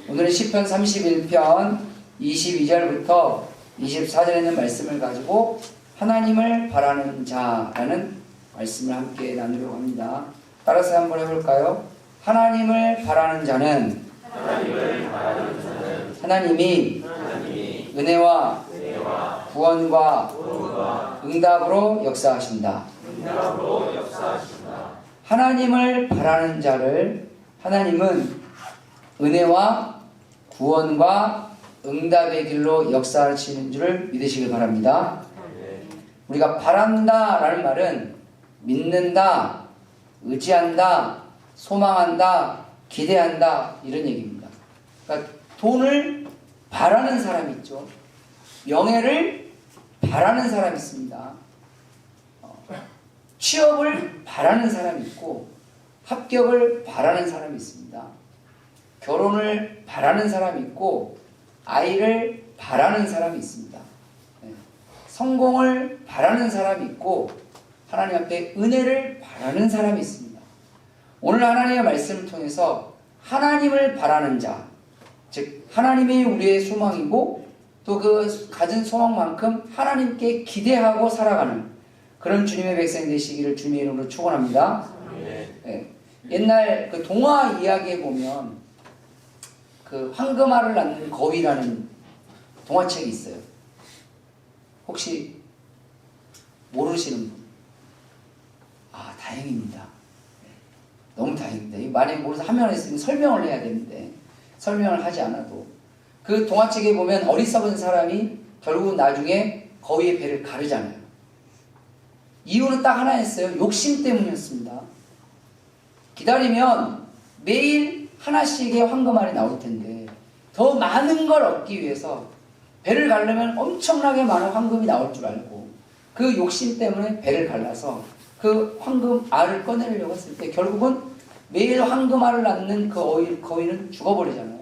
오늘은 시편 31편 22절부터 24절에 있는 말씀을 가지고 하나님을 바라는 자라는 말씀을 함께 나누려고 합니다. 따라서 한번 해볼까요? 하나님을 바라는 자는 하나님이 은혜와 구원과 응답으로 역사하신다. 하나님을 바라는 자를 하나님은 은혜와 구원과 응답의 길로 역사하시는 줄을 믿으시길 바랍니다. 우리가 바란다 라는 말은 믿는다, 의지한다, 소망한다, 기대한다 이런 얘기입니다. 그러니까 돈을 바라는 사람이 있죠. 명예를 바라는 사람이 있습니다. 취업을 바라는 사람이 있고 합격을 바라는 사람이 있습니다. 결혼을 바라는 사람이 있고 아이를 바라는 사람이 있습니다. 성공을 바라는 사람이 있고 하나님 앞에 은혜를 바라는 사람이 있습니다. 오늘 하나님의 말씀을 통해서 하나님을 바라는 자, 즉 하나님이 우리의 소망이고 또 그 가진 소망만큼 하나님께 기대하고 살아가는 그런 주님의 백성이 되시기를 주님의 이름으로 축원합니다. 네. 옛날 그 동화 이야기에 보면 그 황금알을 낳는 거위라는 동화책이 있어요. 혹시 모르시는 분? 아, 다행입니다. 네. 너무 다행입니다. 만약에 모르서 화면에 있으면 설명을 해야 되는데 설명을 하지 않아도 그 동화책에 보면 어리석은 사람이 결국 나중에 거위의 배를 가르잖아요. 이유는 딱 하나였어요. 욕심 때문이었습니다. 기다리면 매일 하나씩의 황금알이 나올 텐데 더 많은 걸 얻기 위해서 배를 가르려면 엄청나게 많은 황금이 나올 줄 알고 그 욕심 때문에 배를 갈라서 그 황금알을 꺼내려고 했을 때 결국은 매일 황금알을 낳는 그 거위는 죽어버리잖아요.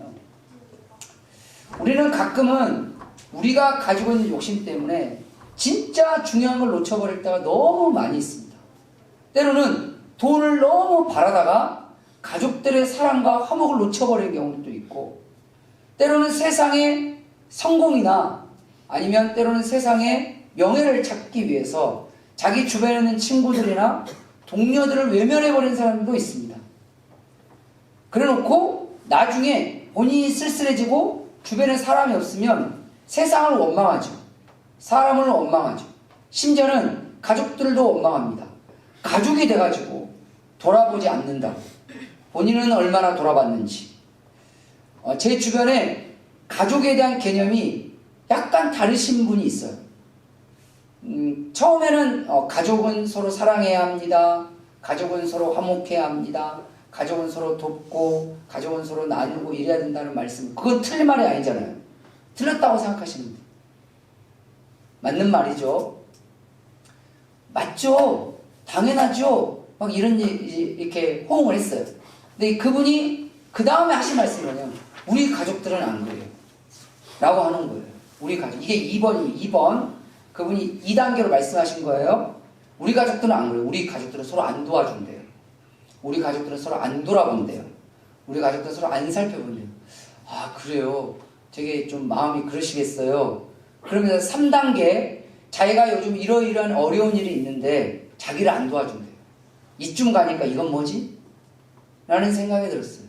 우리는 가끔은 우리가 가지고 있는 욕심 때문에 진짜 중요한 걸 놓쳐버릴 때가 너무 많이 있습니다. 때로는 돈을 너무 바라다가 가족들의 사랑과 화목을 놓쳐버리는 경우도 있고 때로는 세상의 성공이나 아니면 때로는 세상의 명예를 찾기 위해서 자기 주변에 있는 친구들이나 동료들을 외면해버리는 사람도 있습니다. 그래놓고 나중에 본인이 쓸쓸해지고 주변에 사람이 없으면 세상을 원망하죠. 사람을 원망하죠. 심지어는 가족들도 원망합니다. 가족이 돼가지고 돌아보지 않는다고. 본인은 얼마나 돌아봤는지. 제 주변에 가족에 대한 개념이 약간 다르신 분이 있어요. 처음에는 가족은 서로 사랑해야 합니다. 가족은 서로 화목해야 합니다. 가족은 서로 돕고 가족은 서로 나누고 이래야 된다는 말씀. 그건 틀린 말이 아니잖아요. 틀렸다고 생각하시는 분. 맞는 말이죠. 맞죠. 당연하죠. 막 이렇게 호응을 했어요. 근데 그분이 그 다음에 하신 말씀이 뭐냐면 우리 가족들은 안 그래요. 라고 하는 거예요. 우리 가족. 이게 2번이에요. 2번. 그분이 2단계로 말씀하신 거예요. 우리 가족들은 안 그래요. 우리 가족들은 서로 안 도와준대요. 우리 가족들은 서로 안 돌아본대요. 우리 가족들은 서로 안 살펴본대요. 아, 그래요. 되게 좀 마음이 그러시겠어요. 그러면서 3단계, 자기가 요즘 이러이러한 어려운 일이 있는데 자기를 안 도와준대요. 이쯤 가니까 이건 뭐지? 라는 생각이 들었어요.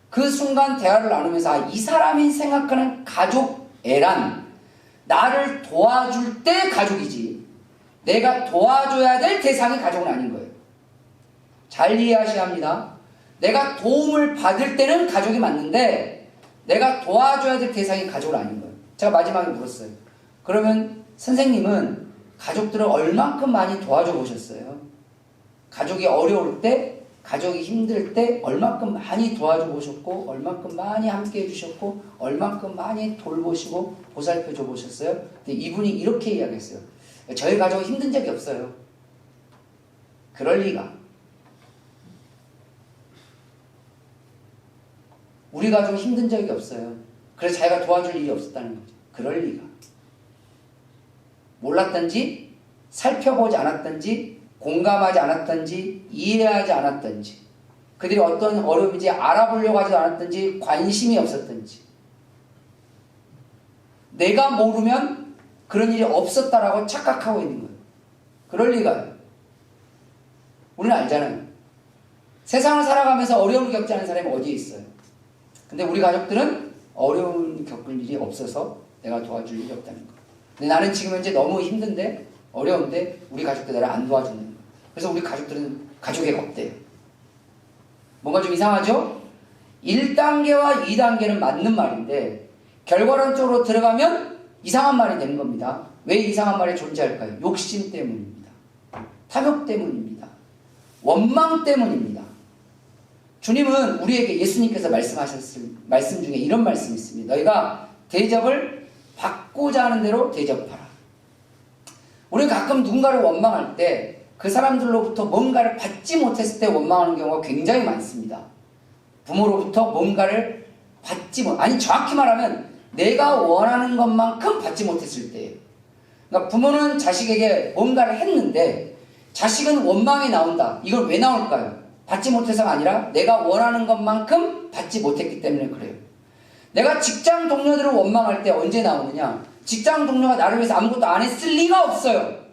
그 순간 대화를 나누면서 아, 이 사람이 생각하는 가족 애란 나를 도와줄 때 가족이지 내가 도와줘야 될 대상이 가족은 아닌 거예요. 잘 이해하셔야 합니다. 내가 도움을 받을 때는 가족이 맞는데 내가 도와줘야 될 대상이 가족은 아닌 거예요. 제가 마지막에 물었어요. 그러면 선생님은 가족들을 얼만큼 많이 도와줘 보셨어요? 가족이 어려울 때, 가족이 힘들 때 얼만큼 많이 도와줘 보셨고 얼만큼 많이 함께 해주셨고 얼만큼 많이 돌보시고 보살펴줘 보셨어요? 근데 이분이 이렇게 이야기했어요. 저희 가족은 힘든 적이 없어요. 그럴 리가. 우리 가족은 힘든 적이 없어요. 그래서 자기가 도와줄 일이 없었다는 거죠. 그럴 리가. 몰랐던지 살펴보지 않았던지 공감하지 않았던지 이해하지 않았던지 그들이 어떤 어려움인지 알아보려고 하지도 않았든지 관심이 없었든지 내가 모르면 그런 일이 없었다라고 착각하고 있는 거예요. 그럴 리가요. 우리는 알잖아요. 세상을 살아가면서 어려움을 겪지 않은 사람이 어디에 있어요. 근데 우리 가족들은 어려움을 겪을 일이 없어서 내가 도와줄 일이 없다는 거예요. 근데 나는 지금 현재 너무 힘든데 어려운데 우리 가족들 나를 안 도와주는 거예요. 그래서 우리 가족들은 가족의 겁대요. 뭔가 좀 이상하죠? 1단계와 2단계는 맞는 말인데 결과론적으로 들어가면 이상한 말이 되는 겁니다. 왜 이상한 말이 존재할까요? 욕심 때문입니다. 탐욕 때문입니다. 원망 때문입니다. 주님은 우리에게 예수님께서 말씀하셨을 말씀 중에 이런 말씀이 있습니다. 너희가 대접을 받고자 하는 대로 대접하라. 우리는 가끔 누군가를 원망할 때 그 사람들로부터 뭔가를 받지 못했을 때 원망하는 경우가 굉장히 많습니다. 부모로부터 뭔가를 아니 정확히 말하면 내가 원하는 것만큼 받지 못했을 때, 그러니까 부모는 자식에게 뭔가를 했는데 자식은 원망이 나온다. 이건 왜 나올까요? 받지 못해서가 아니라 내가 원하는 것만큼 받지 못했기 때문에 그래요. 내가 직장 동료들을 원망할 때 언제 나오느냐? 직장 동료가 나를 위해서 아무것도 안 했을 리가 없어요.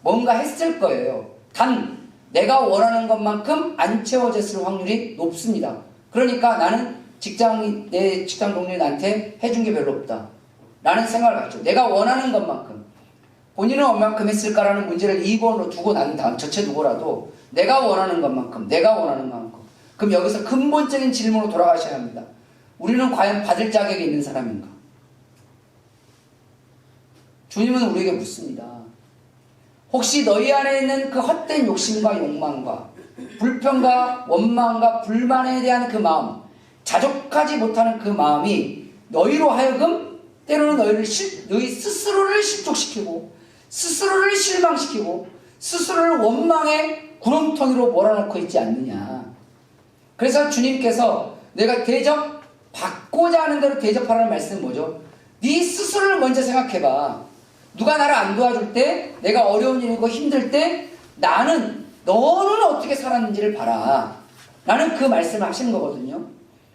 뭔가 했을 거예요. 단 내가 원하는 것만큼 안 채워졌을 확률이 높습니다. 그러니까 나는 내 직장 동료이 나한테 해준 게 별로 없다 라는 생각을 갖죠. 내가 원하는 것만큼. 본인은 얼만큼 했을까라는 문제를 2번으로 두고 난 다음 젖혀두고라도 내가 원하는 것만큼. 그럼 여기서 근본적인 질문으로 돌아가셔야 합니다. 우리는 과연 받을 자격이 있는 사람인가? 주님은 우리에게 묻습니다. 혹시 너희 안에 있는 그 헛된 욕심과 욕망과 불평과 원망과 불만에 대한 그 마음, 자족하지 못하는 그 마음이 너희로 하여금 때로는 너희 스스로를 실족시키고 스스로를 실망시키고 스스로를 원망의 구렁텅이로 몰아넣고 있지 않느냐. 그래서 주님께서 내가 대접받고자 하는 대로 대접하라는 말씀은 뭐죠? 네 스스로를 먼저 생각해봐. 누가 나를 안 도와줄 때, 내가 어려운 일이고 힘들 때 너는 어떻게 살았는지를 봐라 라는 그 말씀을 하시는 거거든요.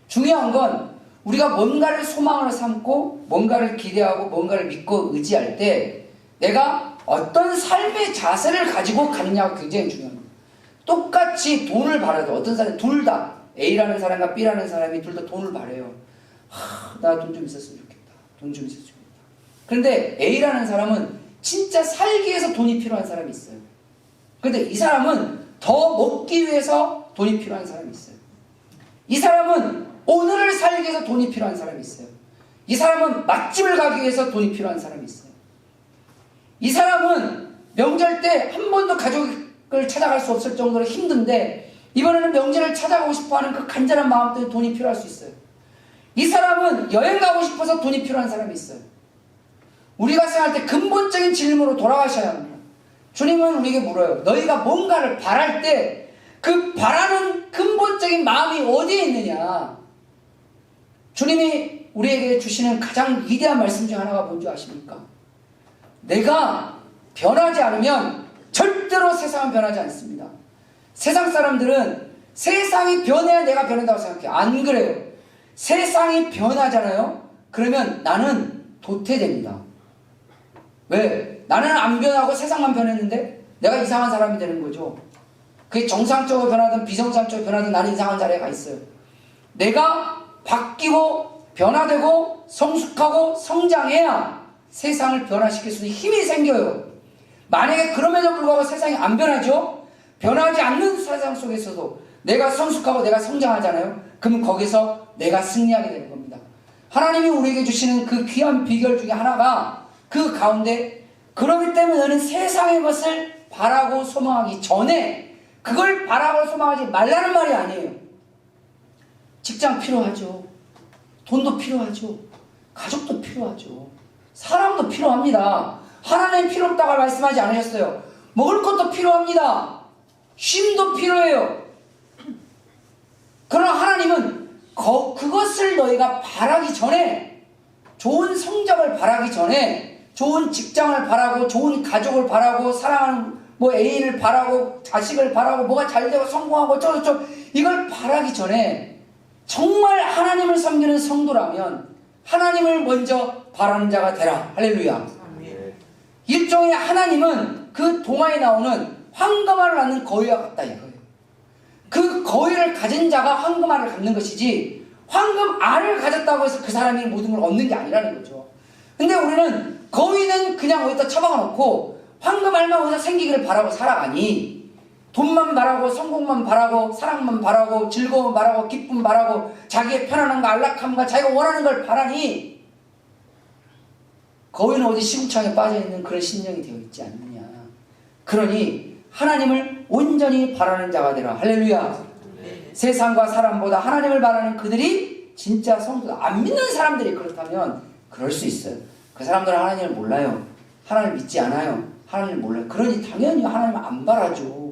중요한 건 우리가 뭔가를 소망으로 삼고 뭔가를 기대하고 뭔가를 믿고 의지할 때 내가 어떤 삶의 자세를 가지고 가느냐가 굉장히 중요합니다. 똑같이 돈을 바라도 어떤 사람이 둘 다 A라는 사람과 B라는 사람이 둘 다 돈을 바래요. 나 돈 좀 있었으면 좋겠다. 돈 좀 있었으면 좋겠다. 그런데 A라는 사람은 진짜 살기 위해서 돈이 필요한 사람이 있어요. 그런데 이 사람은 더 먹기 위해서 돈이 필요한 사람이 있어요. 이 사람은 오늘을 살기 위해서 돈이 필요한 사람이 있어요. 이 사람은 맛집을 가기 위해서 돈이 필요한 사람이 있어요. 이 사람은 명절 때 한 번도 가족을 찾아갈 수 없을 정도로 힘든데 이번에는 명절을 찾아가고 싶어하는 그 간절한 마음 때문에 돈이 필요할 수 있어요. 이 사람은 여행 가고 싶어서 돈이 필요한 사람이 있어요. 우리가 생각할 때 근본적인 질문으로 돌아가셔야 합니다. 주님은 우리에게 물어요. 너희가 뭔가를 바랄 때 그 바라는 근본적인 마음이 어디에 있느냐. 주님이 우리에게 주시는 가장 위대한 말씀 중 하나가 뭔지 아십니까? 내가 변하지 않으면 절대로 세상은 변하지 않습니다. 세상 사람들은 세상이 변해야 내가 변한다고 생각해요. 안 그래요. 세상이 변하잖아요. 그러면 나는 도태됩니다. 왜? 나는 안 변하고 세상만 변했는데 내가 이상한 사람이 되는 거죠. 그게 정상적으로 변하든 비정상적으로 변하든 나는 이상한 자리에 가 있어요. 내가 바뀌고 변화되고 성숙하고 성장해야 세상을 변화시킬 수 있는 힘이 생겨요. 만약에 그럼에도 불구하고 세상이 안 변하죠? 변하지 않는 세상 속에서도 내가 성숙하고 내가 성장하잖아요. 그럼 거기서 내가 승리하게 되는 겁니다. 하나님이 우리에게 주시는 그 귀한 비결 중에 하나가 그 가운데 그렇기 때문에 너는 세상의 것을 바라고 소망하기 전에 그걸 바라고 소망하지 말라는 말이 아니에요. 직장 필요하죠. 돈도 필요하죠. 가족도 필요하죠. 사람도 필요합니다. 하나님 필요 없다고 말씀하지 않으셨어요. 먹을 것도 필요합니다. 쉼도 필요해요. 그러나 하나님은 그것을 너희가 바라기 전에, 좋은 성적을 바라기 전에, 좋은 직장을 바라고 좋은 가족을 바라고 사랑하는 애인을 바라고 자식을 바라고 뭐가 잘 되고 성공하고 저저저 이걸 바라기 전에 정말 하나님을 섬기는 성도라면 하나님을 먼저 바라는 자가 되라. 할렐루야. 일종의 하나님은 그 동화에 나오는 황금알을 낳는 거위와 같다 이거예요. 그 거위를 가진 자가 황금알을 갖는 것이지 황금알을 가졌다고 해서 그 사람이 모든 걸 얻는 게 아니라는 거죠. 근데 우리는 거위는 그냥 어디다 처박아 놓고 황금알만 어디서 생기기를 바라고 살아가니 돈만 바라고 성공만 바라고 사랑만 바라고 즐거움 바라고 기쁨 바라고 자기의 편안함과 안락함과 자기가 원하는 걸 바라니 거위는 어디 시궁창에 빠져있는 그런 심령이 되어 있지 않느냐. 그러니 하나님을 온전히 바라는 자가 되라. 할렐루야. 네. 세상과 사람보다 하나님을 바라는 그들이 진짜 성도다. 안 믿는 사람들이 그렇다면 그럴 수 있어요. 그 사람들은 하나님을 몰라요. 하나님을 믿지 않아요. 하나님을 몰라요. 그러니 당연히 하나님을 안 바라죠.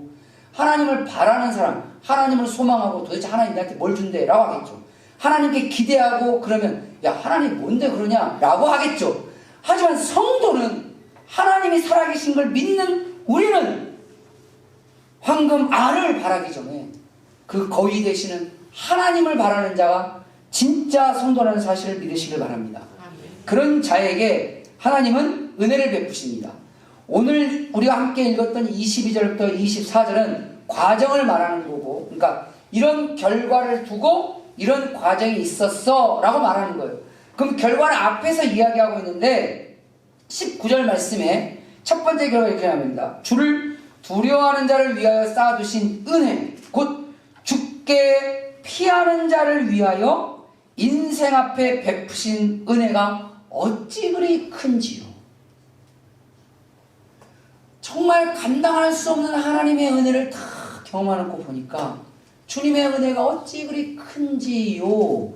하나님을 바라는 사람, 하나님을 소망하고 도대체 하나님 나한테 뭘 준대? 라고 하겠죠. 하나님께 기대하고 그러면 야 하나님 뭔데 그러냐? 라고 하겠죠. 하지만 성도는 하나님이 살아계신 걸 믿는 우리는 황금알을 바라기 전에 그 거위 되시는 하나님을 바라는 자가 진짜 성도라는 사실을 믿으시길 바랍니다. 그런 자에게 하나님은 은혜를 베푸십니다. 오늘 우리가 함께 읽었던 22절부터 24절은 과정을 말하는 거고, 그러니까 이런 결과를 두고 이런 과정이 있었어 라고 말하는 거예요. 그럼 결과는 앞에서 이야기하고 있는데 19절 말씀에 첫 번째 결과가 이렇게 나옵니다. 주를 두려워하는 자를 위하여 쌓아두신 은혜, 곧 주께 피하는 자를 위하여 인생 앞에 베푸신 은혜가 어찌 그리 큰지요. 정말 감당할 수 없는 하나님의 은혜를 다 경험하고 보니까 주님의 은혜가 어찌 그리 큰지요.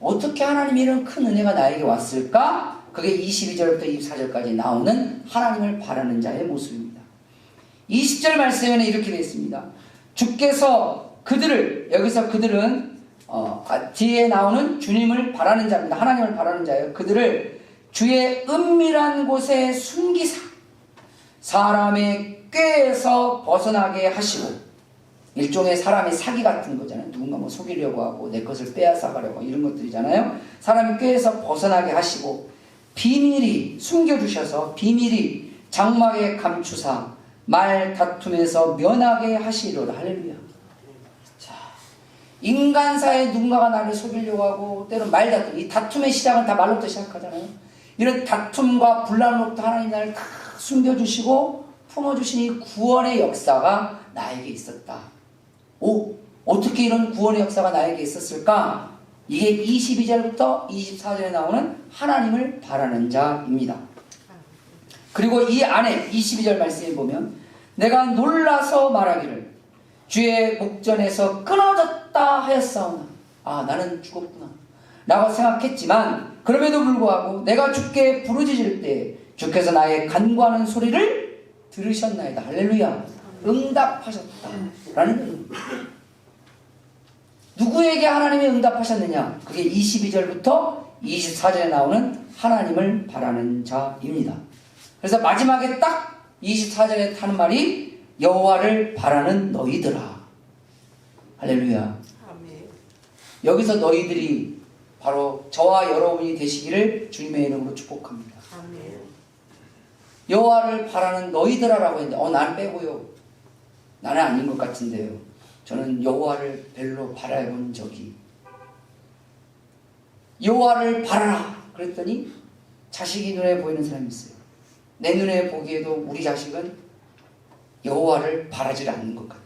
어떻게 하나님이 이런 큰 은혜가 나에게 왔을까? 그게 22절부터 24절까지 나오는 하나님을 바라는 자의 모습입니다. 20절 말씀에는 이렇게 되어 있습니다. 주께서 그들을, 여기서 그들은 뒤에 나오는 주님을 바라는 자입니다. 하나님을 바라는 자예요. 그들을 주의 은밀한 곳에 숨기사 사람의 꾀에서 벗어나게 하시고, 일종의 사람의 사기 같은 거잖아요. 누군가 뭐 속이려고 하고 내 것을 빼앗아가려고 이런 것들이잖아요. 사람의 꾀에서 벗어나게 하시고 비밀이 숨겨주셔서 비밀이 장막에 감추사 말 다툼에서 면하게 하시리로다. 할렐루야. 자, 인간사에 누군가가 나를 속이려고 하고 때로는 말 다툼, 이 다툼의 시작은 다 말로부터 시작하잖아요. 이런 다툼과 분란으로부터 하나님 나를 다 숨겨주시고 품어주시니 구원의 역사가 나에게 있었다. 오, 어떻게 이런 구원의 역사가 나에게 있었을까? 이게 22절부터 24절에 나오는 하나님을 바라는 자입니다. 그리고 이 안에 22절 말씀에 보면 내가 놀라서 말하기를 주의 목전에서 끊어졌다 하였사오나, 아 나는 죽었구나 라고 생각했지만 그럼에도 불구하고 내가 주께 부르짖을 때 주께서 나의 간구하는 소리를 들으셨나이다. 할렐루야. 응답하셨다 라는 의미입니다. 누구에게 하나님이 응답하셨느냐? 그게 22절부터 24절에 나오는 하나님을 바라는 자입니다. 그래서 마지막에 딱 24절에 하는 말이 여호와를 바라는 너희들아. 할렐루야. 아멘. 여기서 너희들이 바로 저와 여러분이 되시기를 주님의 이름으로 축복합니다. 아멘. 여호와를 바라는 너희들아라고 했는데 난 빼고요. 나는 아닌 것 같은데요. 저는 여호와를 별로 바라본 적이. 여호와를 바라라 그랬더니 자식이 눈에 보이는 사람이 있어요. 내 눈에 보기에도 우리 자식은 여호와를 바라지 않는 것 같아.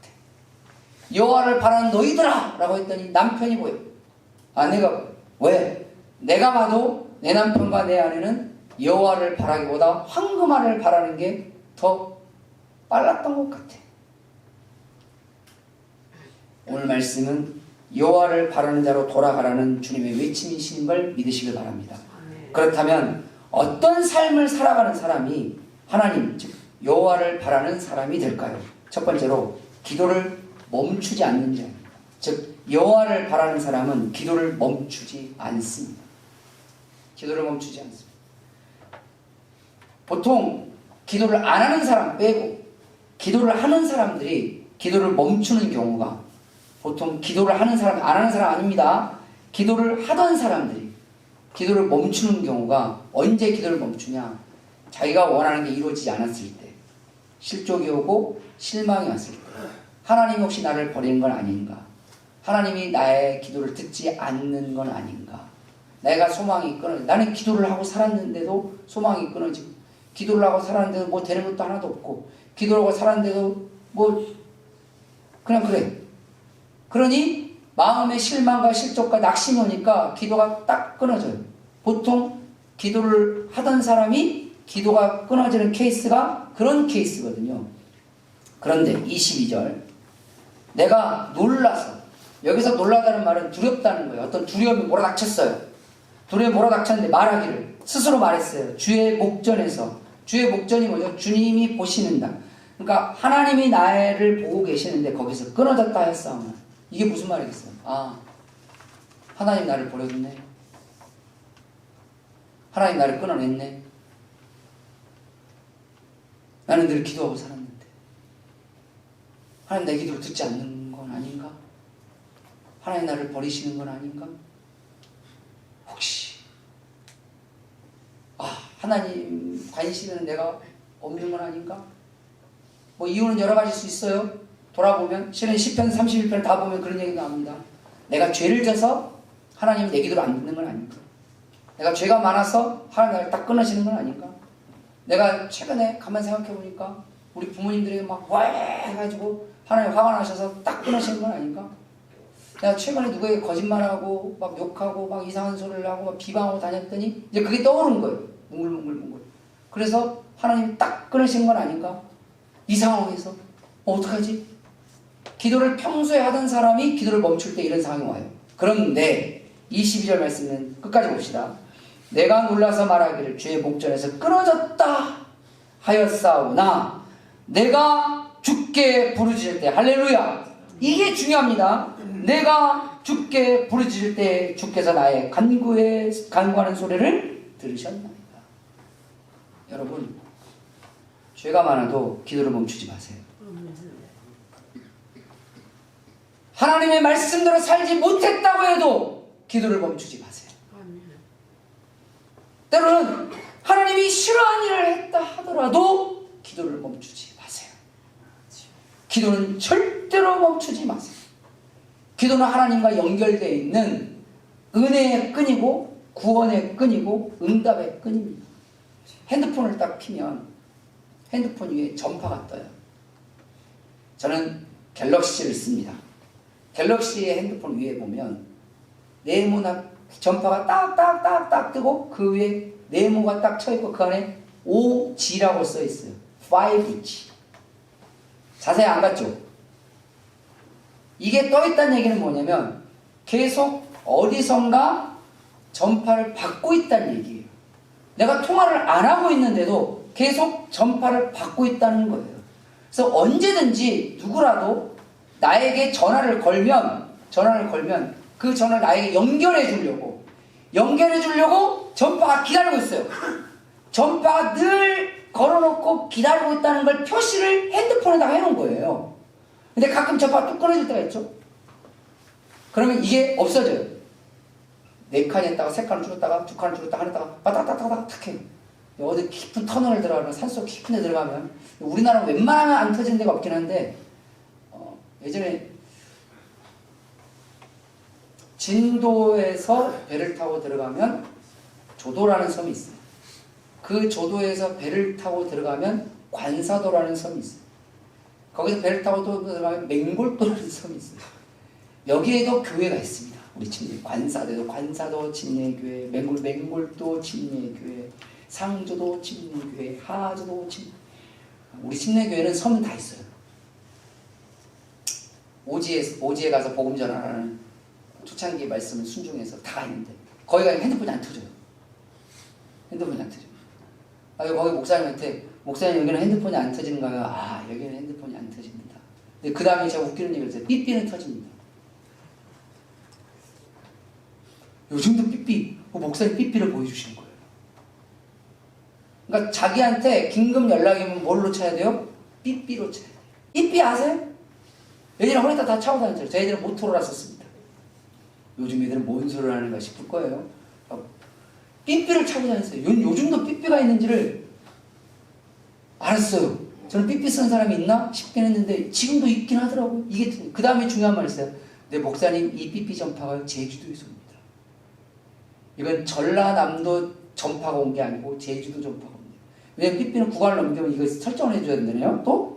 여호와를 바라는 너희들아 라고 했더니 남편이 보여. 아내가 보여. 왜? 내가 봐도 내 남편과 내 아내는 여호와를 바라기보다 황금알을 바라는 게 더 빨랐던 것 같아. 오늘 말씀은 여호와를 바라는 자로 돌아가라는 주님의 외침이신 걸 믿으시길 바랍니다. 그렇다면 어떤 삶을 살아가는 사람이 하나님, 즉 여호와를 바라는 사람이 될까요? 첫 번째로 기도를 멈추지 않는 자입니다. 즉 여호와를 바라는 사람은 기도를 멈추지 않습니다. 기도를 멈추지 않습니다. 보통 기도를 안 하는 사람 빼고 기도를 하는 사람들이 기도를 멈추는 경우가 보통 기도를 하는 사람, 안 하는 사람 아닙니다. 기도를 하던 사람들이 기도를 멈추는 경우가 언제 기도를 멈추냐? 자기가 원하는 게 이루어지지 않았을 때, 실족이 오고 실망이 왔을 때, 하나님이 혹시 나를 버리는 건 아닌가? 하나님이 나의 기도를 듣지 않는 건 아닌가? 내가 소망이 끊어지고, 나는 기도를 하고 살았는데도 소망이 끊어지고, 기도를 하고 살았는데도 뭐 되는 것도 하나도 없고, 기도를 하고 살았는데도 뭐 그냥 그래. 그러니 마음의 실망과 실족과 낙심이 오니까 기도가 딱 끊어져요. 보통 기도를 하던 사람이 기도가 끊어지는 케이스가 그런 케이스거든요. 그런데 22절, 내가 놀라서, 여기서 놀라다는 말은 두렵다는 거예요. 어떤 두려움이 몰아닥쳤어요. 두려움이 몰아닥쳤는데 말하기를, 스스로 말했어요. 주의 목전에서. 주의 목전이 뭐죠? 주님이 보시는다. 그러니까 하나님이 나를 보고 계시는데 거기서 끊어졌다 했사오나, 이게 무슨 말이겠어요? 아, 하나님 나를 버려뒀네. 하나님 나를 끊어냈네. 나는 늘 기도하고 살았는데 하나님 내 기도를 듣지 않는 건 아닌가? 하나님 나를 버리시는 건 아닌가? 혹시 하나님 관심에는 내가 없는 건 아닌가? 뭐 이유는 여러 가지일 수 있어요. 돌아보면 실은 시편 31편 다 보면 그런 얘기가 나옵니다. 내가 죄를 져서 하나님이 내 기도를 안 듣는 건 아닌가? 내가 죄가 많아서 하나님 나를 딱 끊으시는 건 아닌가? 내가 최근에 가만 생각해 보니까 우리 부모님들이 막 와 해가지고 하나님 화가 나셔서 딱 끊으시는 건 아닌가? 내가 최근에 누구에게 거짓말하고 막 욕하고 막 이상한 소리를 하고 막 비방하고 다녔더니 이제 그게 떠오른 거예요. 뭉글뭉글. 그래서 하나님이 딱 끊으신 건 아닌가? 이 상황에서 어떡하지? 기도를 평소에 하던 사람이 기도를 멈출 때 이런 상황이 와요. 그런데 22절 말씀은 끝까지 봅시다. 내가 놀라서 말하기를 주의 목전에서 끊어졌다 하였사오나 내가 주께 부르짖을 때, 할렐루야, 이게 중요합니다. 내가 주께 부르짖을 때 주께서 나의 간구하는 소리를 들으셨나이다. 여러분, 죄가 많아도 기도를 멈추지 마세요. 하나님의 말씀대로 살지 못했다고 해도 기도를 멈추지 마세요. 때로는 하나님이 싫어하는 일을 했다 하더라도 기도를 멈추지 마세요. 기도는 절대로 멈추지 마세요. 기도는 하나님과 연결되어 있는 은혜의 끈이고 구원의 끈이고 응답의 끈입니다. 핸드폰을 딱 키면 핸드폰 위에 전파가 떠요. 저는 갤럭시를 씁니다. 갤럭시의 핸드폰 위에 보면 네모나 전파가 딱딱딱딱 뜨고 그 위에 네모가 딱 쳐있고 그 안에 5G라고 써있어요. 5G. 자세히 안 봤죠? 이게 떠있다는 얘기는 뭐냐면 계속 어디선가 전파를 받고 있다는 얘기예요. 내가 통화를 안 하고 있는데도 계속 전파를 받고 있다는 거예요. 그래서 언제든지 누구라도 나에게 전화를 걸면 그 전화를 나에게 연결해 주려고 전파가 기다리고 있어요. 전파가 늘 걸어놓고 기다리고 있다는 걸 표시를 핸드폰에다 해놓은 거예요. 근데 가끔 전파가 뚝 끊어질 때가 있죠. 그러면 이게 없어져요. 4칸이 했다가 3칸을 줄였다가 2칸을 줄였다가 하다가 빠딱딱딱딱 탁 해요. 어디 깊은 터널을 들어가면, 산속 깊은 데 들어가면, 우리나라는 웬만하면 안 터지는 데가 없긴 한데 예전에 진도에서 배를 타고 들어가면 조도라는 섬이 있어요. 그 조도에서 배를 타고 들어가면 관사도라는 섬이 있어요. 거기서 배를 타고 또 들어가면 맹골도라는 섬이 있어요. 여기에도 교회가 있습니다. 우리 침례 관사도도 관사도 침례교회, 맹골도 침례교회, 상조도 침례교회, 하조도 침례. 우리 침례교회는 섬 다 있어요. 오지에 가서 복음 전하라는 초창기 말씀을 순종해서 다 있는데 거기 가면 핸드폰이 안 터져요. 핸드폰이 안 터져요. 거기 목사님한테, 목사님 여기는 핸드폰이 안 터지는가요? 아, 여기는 핸드폰이 안 터집니다. 근데 그 다음에 제가 웃기는 얘기를 했어요. 삐삐는 터집니다. 요즘도 삐삐, 목사님 삐삐를 보여주시는 거예요. 그러니까 자기한테 긴급 연락이 오면 뭘로 쳐야 돼요? 삐삐로 쳐야 돼요. 삐삐 아세요? 애들은 허리띠 다 차고 다녔죠. 저희들은 모토로라 썼습니다. 요즘 애들은 뭔 소리를 하는가 싶을 거예요. 삐삐를 차고 다녔어요. 요즘도 삐삐가 있는지를 알았어요. 저는 삐삐 쓴 사람이 있나 싶긴 했는데 지금도 있긴 하더라고요. 이게 그 다음에 중요한 말이 있어요. 네, 목사님, 이 삐삐 전파가 제주도에서 옵니다. 이건 전라남도 전파가 온 게 아니고 제주도 전파가 옵니다. 왜냐면 삐삐는 국가를 넘기면 이거 설정을 해줘야 된다네요. 또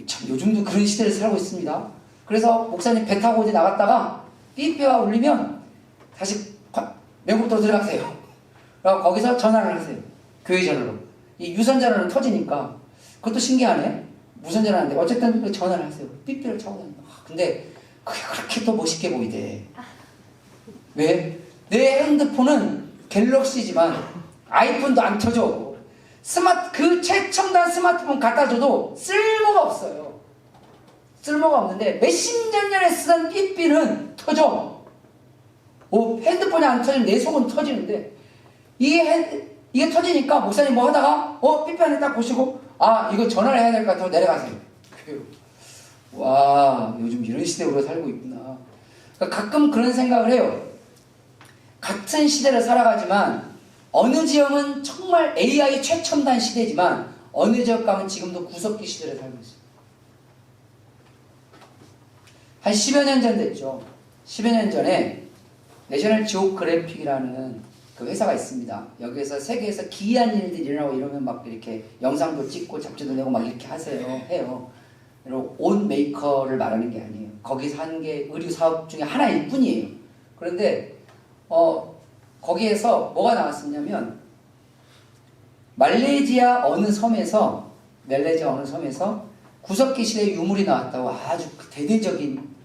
참 요즘도 그런 시대를 살고 있습니다. 그래서 목사님 배 타고 어디 나갔다가 삐삐가 울리면 다시 외국으로 들어가세요. 그리고 거기서 전화를 하세요. 교회 전화로. 이 유선 전화는 터지니까 그것도 신기하네. 무선 전화인데 어쨌든 전화를 하세요. 삐삐를 차고 다닌다. 근데 그게 그렇게 또 멋있게 보이대. 왜? 내 핸드폰은 갤럭시지만 아이폰도 안 터져. 그 최첨단 스마트폰 갖다 줘도 쓸모가 없어요. 쓸모가 없는데 몇십 년에 쓰던 삐삐는 터져. 핸드폰이 안 터지면 내 속은 터지는데 이게 터지니까 목사님 뭐 하다가 삐삐 안에 딱 보시고 이거 전화를 해야 될 것 같아서 내려가세요. 와, 요즘 이런 시대에 우리가 살고 있구나. 그러니까 가끔 그런 생각을 해요. 같은 시대를 살아가지만 어느 지역은 정말 AI 최첨단 시대지만 어느 지역 가면 지금도 구석기 시대를 살고 있어요. 한 10여 년 전 됐죠. 10여 년 전에 내셔널 지오그래픽이라는 그 회사가 있습니다. 여기에서 세계에서 기이한 일들이 일어나고 이러면 막 이렇게 영상도 찍고 잡지도 내고 막 이렇게 해요. 그리고 옷 메이커를 말하는 게 아니에요. 거기서 한 게 의류 사업 중에 하나일 뿐이에요. 그런데 거기에서 뭐가 나왔었냐면 말레이시아 어느 섬에서 구석기 시대의 유물이 나왔다고 아주 대대적인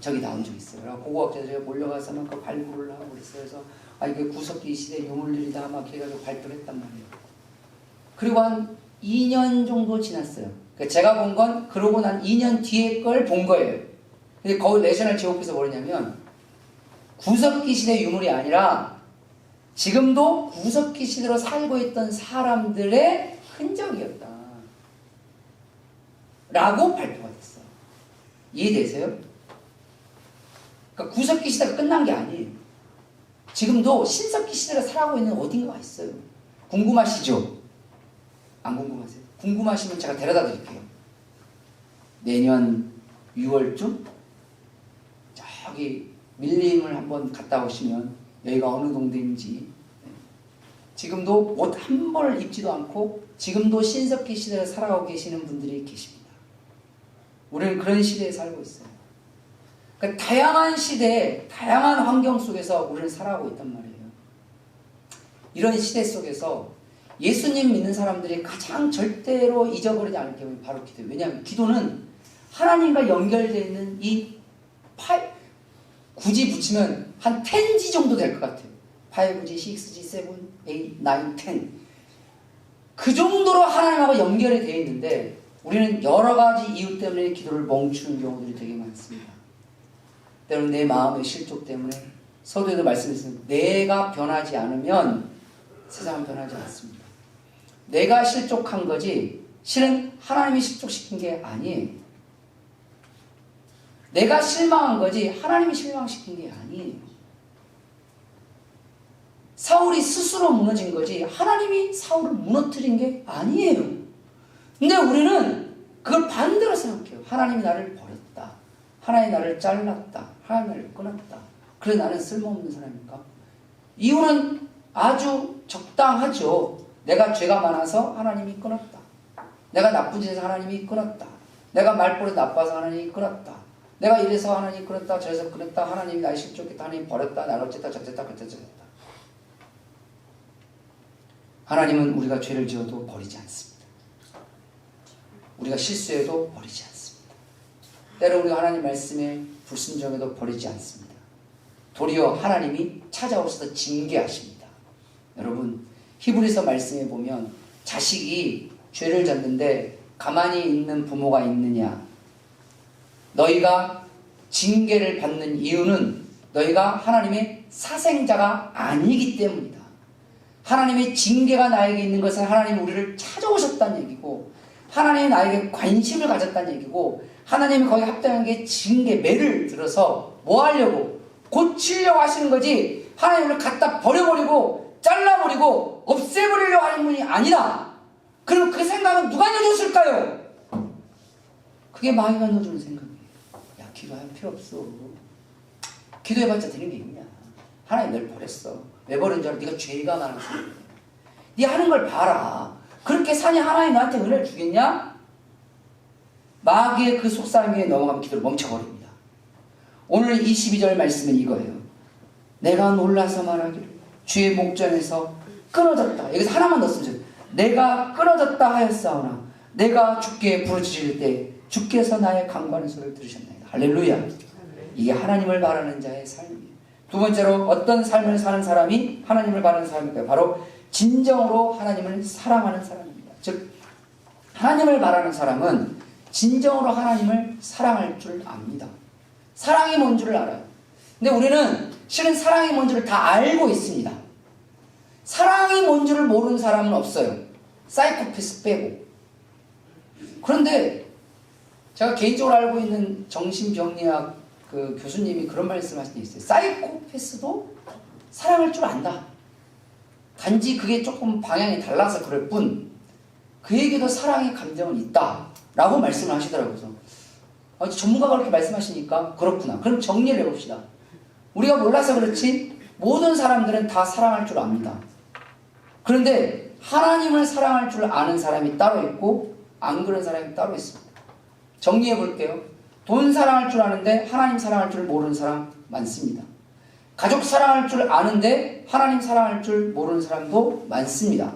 적이 나온 적이 있어요. 그래서 고고학자들이 몰려가서 막 그 발굴을 하고 그랬어요. 그래서 이게 구석기 시대 유물들이다 막 해가지고 발표를 했단 말이에요. 그리고 한 2년 정도 지났어요. 그러니까 제가 본 건 그러고 난 2년 뒤에 걸 본 거예요. 근데 거기 내셔널 지오그래픽에서 뭐냐면 구석기 시대 유물이 아니라 지금도 구석기 시대로 살고 있던 사람들의 흔적이었다 라고 발표가 됐어요. 이해되세요? 그러니까 구석기 시대가 끝난 게 아니에요. 지금도 신석기 시대를 살아가고 있는 어딘가가 있어요. 궁금하시죠? 안 궁금하세요? 궁금하시면 제가 데려다 드릴게요. 내년 6월쯤 저기 밀림을 한번 갔다 오시면 여기가 어느 동네인지 지금도 옷 한 벌 입지도 않고 지금도 신석기 시대를 살아가고 계시는 분들이 계십니다. 우리는 그런 시대에 살고 있어요. 그러니까 다양한 시대, 다양한 환경 속에서 우리는 살아가고 있단 말이에요. 이런 시대 속에서 예수님 믿는 사람들이 가장 절대로 잊어버리지 않을 게 바로 기도예요. 왜냐하면 기도는 하나님과 연결되어 있는 이 굳이 붙이면 한 10G 정도 될 것 같아요. 5G, 6G, 7, 8, 9, 10. 그 정도로 하나님하고 연결이 되어 있는데 우리는 여러 가지 이유 때문에 기도를 멈추는 경우들이 되게 많습니다. 때로는 내 마음의 실족 때문에 서두에도 말씀했습니다. 내가 변하지 않으면 세상은 변하지 않습니다. 내가 실족한 거지 실은 하나님이 실족시킨 게 아니에요. 내가 실망한 거지 하나님이 실망시킨 게 아니에요. 사울이 스스로 무너진 거지 하나님이 사울을 무너뜨린 게 아니에요. 근데 우리는 그걸 반대로 생각해요. 하나님이 나를 버렸다. 하나님이 나를 잘랐다. 하나님이 나를 끊었다. 그래 나는 쓸모없는 사람입니까? 이유는 아주 적당하죠. 내가 죄가 많아서 하나님이 끊었다. 내가 나쁜 짓에서 하나님이 끊었다. 내가 말버릇 나빠서 하나님이 끊었다. 내가 이래서 하나님이 끊었다. 저래서 끊었다. 하나님이 나를 실족했다. 하나님이 버렸다. 나를 어쨌다 저쨌다 그랬다. 하나님은 우리가 죄를 지어도 버리지 않습니다. 우리가 실수해도 버리지 않습니다. 때로 우리가 하나님 말씀에 불순종해도 버리지 않습니다. 도리어 하나님이 찾아오셔서 징계하십니다. 여러분 히브리서 말씀에 보면 자식이 죄를 졌는데 가만히 있는 부모가 있느냐? 너희가 징계를 받는 이유는 너희가 하나님의 사생자가 아니기 때문이다. 하나님의 징계가 나에게 있는 것은 하나님이 우리를 찾아오셨다는 얘기고 하나님이 나에게 관심을 가졌다는 얘기고 하나님이 거기 합당한 게 징계, 매를 들어서 뭐 하려고? 고치려고 하시는 거지 하나님을 갖다 버려버리고 잘라버리고 없애버리려고 하는 분이 아니다. 그럼 그 생각은 누가 넣어줬을까요? 그게 마귀가 넣어주는 생각이에요. 야, 기도할 필요 없어. 기도해봤자 되는 게 있냐. 하나님 널 버렸어. 왜 버린 줄 알아? 네가 죄가 많아서. 네 하는 걸 봐라. 그렇게 사니 하나님 나한테 은혜를 주겠냐? 마귀의 그 속삭임에 넘어가면 기도를 멈춰버립니다. 오늘 22절 말씀은 이거예요. 내가 놀라서 말하기를 주의 목전에서 끊어졌다. 여기서 하나만 넣었으면 좋겠어요. 내가 끊어졌다 하였사오나 내가 주께 부르짖을 때 주께서 나의 간구하는 소리를 들으셨나이다. 할렐루야. 이게 하나님을 바라는 자의 삶이에요. 두 번째로 어떤 삶을 사는 사람이 하나님을 바라는 사람일까요? 바로 진정으로 하나님을 사랑하는 사람입니다. 즉 하나님을 바라는 사람은 진정으로 하나님을 사랑할 줄 압니다. 사랑이 뭔 줄을 알아요. 근데 우리는 실은 사랑이 뭔 줄을 다 알고 있습니다. 사랑이 뭔 줄을 모르는 사람은 없어요. 사이코패스 빼고. 그런데 제가 개인적으로 알고 있는 정신병리학 그 교수님이 그런 말씀하신 게 있어요. 사이코패스도 사랑할 줄 안다. 단지 그게 조금 방향이 달라서 그럴 뿐 그에게도 사랑의 감정은 있다 라고 말씀을 하시더라고요. 전문가가 그렇게 말씀하시니까 그렇구나. 그럼 정리를 해봅시다. 우리가 몰라서 그렇지 모든 사람들은 다 사랑할 줄 압니다. 그런데 하나님을 사랑할 줄 아는 사람이 따로 있고 안 그런 사람이 따로 있습니다. 정리해 볼게요. 돈 사랑할 줄 아는데 하나님 사랑할 줄 모르는 사람 많습니다. 가족 사랑할 줄 아는데 하나님 사랑할 줄 모르는 사람도 많습니다.